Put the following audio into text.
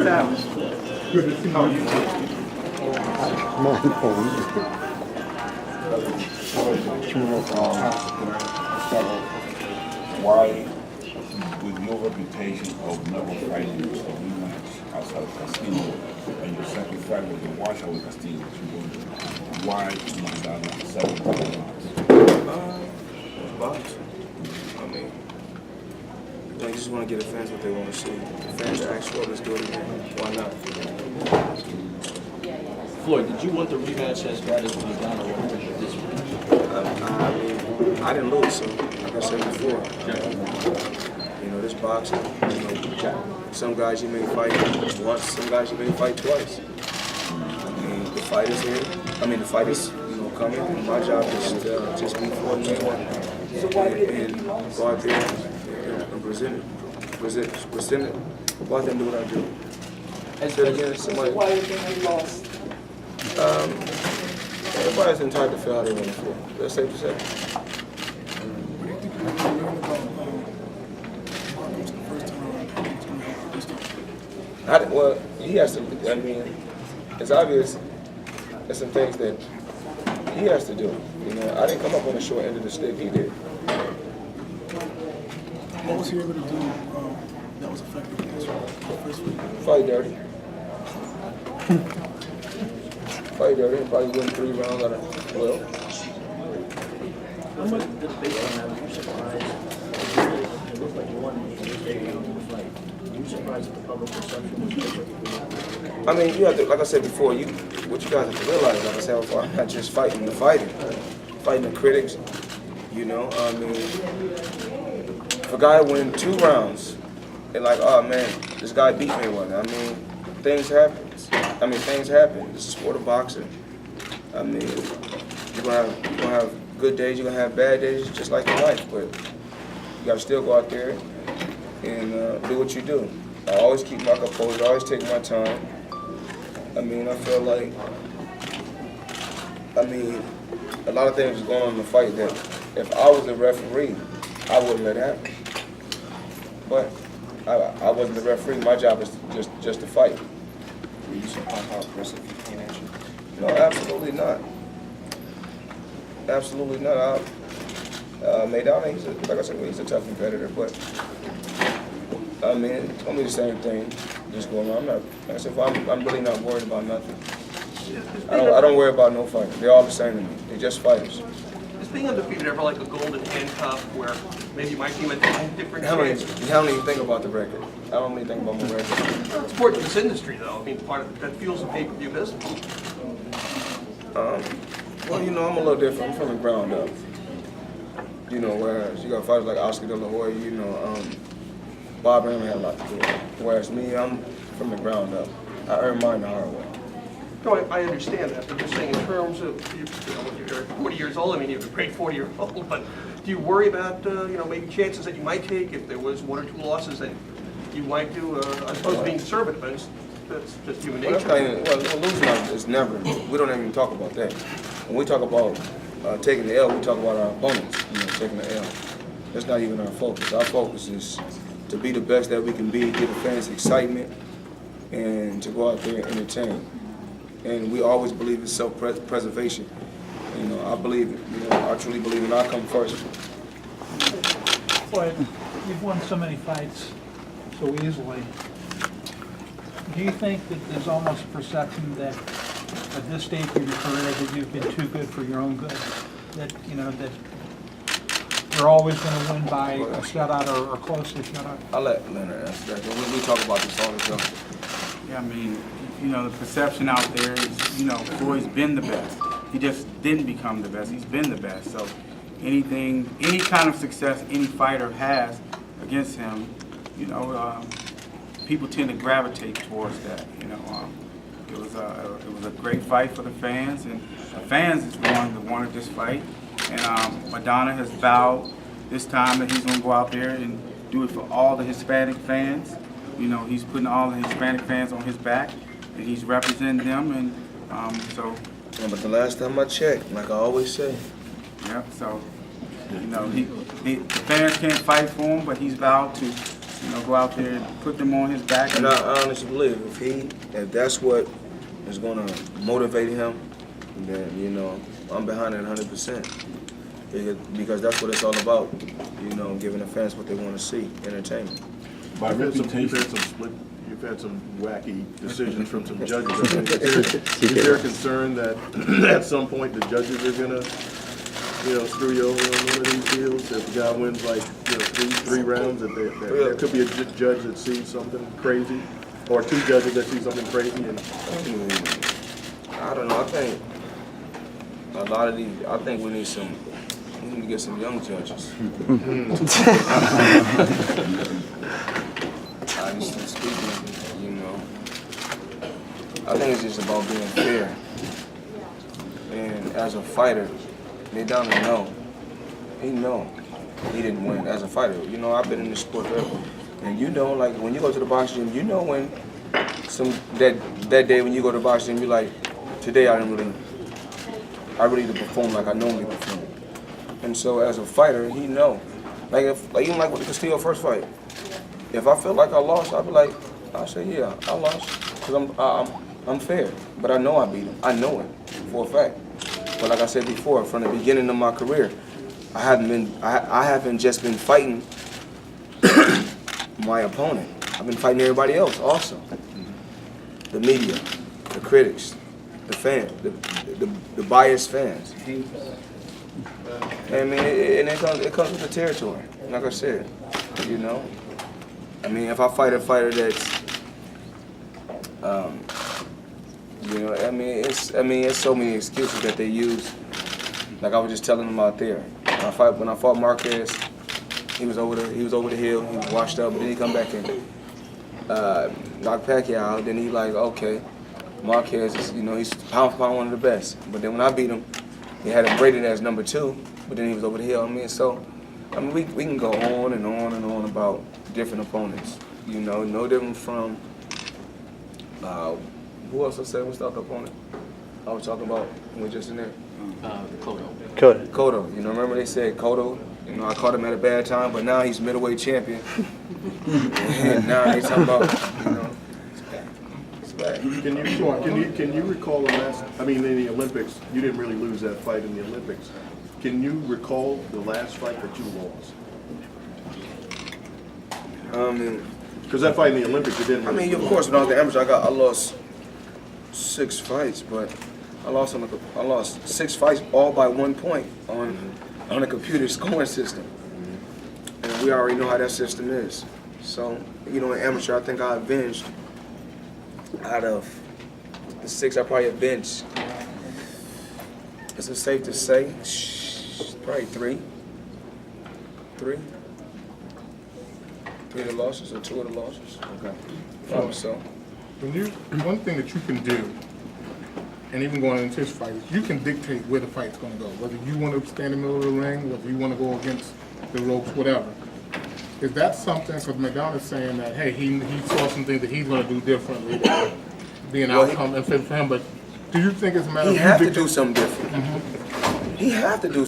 Adams. How are you? Why, with your reputation of never fighting a rematch outside of Castillo, and your second fight was the washout with Castillo, why Maidana 7 rounds? Box. I mean, they just want to get the fans what they want to see. The fans ask, well, let's do it again. Why not? Floyd, did you want the rematch as bad as Maidana wanted this week? I mean, I didn't lose, so like I said before, you know, this boxing, you know, some guys you may fight once, some guys you may fight twice. I mean, the fight is here. I mean, the fight is, you know, coming. And my job is to just be Floyd Mayweather and go out there and present it. Go out there and do what I do. Say it again, somebody. Why do you think we lost? Everybody's entitled to feel how they want to feel. That's safe to say. Well, he has to, I mean, it's obvious there's some things that he has to do. You know, I didn't come up on the short end of the stick, he did. What was he able to do that was effective in this first week? Fight dirty. Fight dirty, probably win 3 rounds out of 12. How much did the based on that? Were you surprised? It looked like you wanted to stay in the fight. Were you surprised at the public perception was different? I mean, you have to, like I said before, what you guys have to realize, like I said before, I'm not just fighting the fighting, fighting the critics. You know, I mean, if a guy win 2 rounds, and like, oh man, this guy beat Mayweather. I mean, things happen. Things happen. It's a sport of boxing. I mean, you're gonna have good days, you're gonna have bad days, just like in life. But you gotta still go out there and do what you do. I always keep my composure. I always take my time. I mean, I feel like, a lot of things was going on in the fight that if I was the referee, I wouldn't let it happen. But I wasn't the referee. My job is just to fight. Were you surprised how aggressive he came at you? No, absolutely not. Absolutely not. Maidana, like I said, he's a tough competitor, but I mean, it's gonna be the same thing just going on. Like I said, I'm really not worried about nothing. I don't worry about no fighter. They're all the same to me. They're just fighters. Is being undefeated ever like a golden handcuff where maybe my team had different chances? I don't even think about the record. I don't even think about my record. It's important to this industry, though. I mean, part of that fuels the pay-per-view business. Well, you know, I'm a little different. I'm from the ground up. You know, whereas you got fighters like Oscar De La Hoya, you know, Bob Arum had a lot to do with it. Whereas me, I'm from the ground up. I earned mine the hard way. No, I understand that, but you're saying in terms of, you know, you're 40 years old, I mean, you're a great 40-year-old, but do you worry about, you know, maybe chances that you might take if there was 1 or 2 losses that you might do, I suppose being conservative, but that's just human nature. Losing is never, we don't even talk about that. When we talk about taking the L, we talk about our opponents, you know, taking the L. That's not even our focus. Our focus is to be the best that we can be, give the fans excitement, and to go out there and entertain. And we always believe in self-preservation. You know, I truly believe in I come first. Floyd, you've won so many fights so easily. Do you think that there's almost a perception that at this stage of your career that you've been too good for your own good? That, you know, that you're always going to win by a shutout or close to shutout? I'll let Leonard answer that. We talk about this all the time. Yeah, I mean, you know, the perception out there is, you know, Floyd's been the best. He just didn't become the best. He's been the best. So any kind of success any fighter has against him, you know, people tend to gravitate towards that. You know, it was a great fight for the fans, and the fans is the one that wanted this fight. And Maidana has vowed this time that he's going to go out there and do it for all the Hispanic fans. You know, he's putting all the Hispanic fans on his back, and he's representing them, and so. Yeah, but the last time I checked, like I always say. Yep. So, you know, the fans can't fight for him, but he's vowed to You know, go out there, put them on his back. And I honestly believe if that's what is gonna motivate him, then you know I'm behind it 100%. Because that's what it's all about. You know, giving the fans what they want to see, entertainment. By reputation, You've had some wacky decisions from some judges. I mean, is there a concern that at some point the judges are gonna, screw you over on one of these deals? If the guy wins like, three rounds, that there could be a judge that sees something crazy, or two judges that see something crazy. And I don't know. I think a lot of these. I think we need to get some young judges. Honestly speaking, you know, I think it's just about being fair. And as a fighter, Maidana know. He know he didn't win as a fighter. You know, I've been in this sport forever. And you know, like when you go to the boxing gym, you know when that day when you go to the boxing gym, you're like, today I really didn't perform like I normally perform. And so as a fighter, he know. Even like with the Castillo first fight, if I feel like I lost, I'll say, yeah, I lost, because I'm fair. But I know I beat him. I know it for a fact. But like I said before, from the beginning of my career, I haven't just been fighting my opponent. I've been fighting everybody else also. The media, the critics, the fans, the biased fans. I mean, it comes with the territory. Like I said, you know. I mean, if I fight a fighter that's, you know, it's so many excuses that they use. Like I was just telling them out there, when I fought Marquez, he was over the hill, he was washed up, but then he come back and knock Pacquiao out. Then he like, okay, Marquez is, you know, he's pound for pound one of the best. But then when I beat him, they had him rated as number 2, but then he was over the hill. I mean, we can go on and on and on about different opponents. You know, no different from who else I said was the other opponent I was talking about when we were just in there? Cotto. You know, remember they said Cotto, you know, I caught him at a bad time, but now he's middleweight champion. And now they talking about, you know, it's bad. Can you recall the last? I mean, in the Olympics, you didn't really lose that fight in the Olympics. Can you recall the last fight that you lost? Because that fight in the Olympics, you didn't. I Really mean, of course, when I was the amateur, I lost 6 fights, but I lost 6 fights all by 1 point on a computer scoring system, and we already know how that system is. So, you know, in amateur, I think I avenged out of the 6 I probably avenged. Is it safe to say? Probably 3. 3 of the losses or 2 of the losses. Okay. So. One thing that you can do, and even going into this fight, is you can dictate where the fight's going to go. Whether you want to stand in the middle of the ring, whether you want to go against the ropes, whatever. Is that something? Because Maidana's saying that, hey, he saw some things that he's going to do differently, be an outcome and fit for him. But do you think it's a matter of he have to do something different? He have to do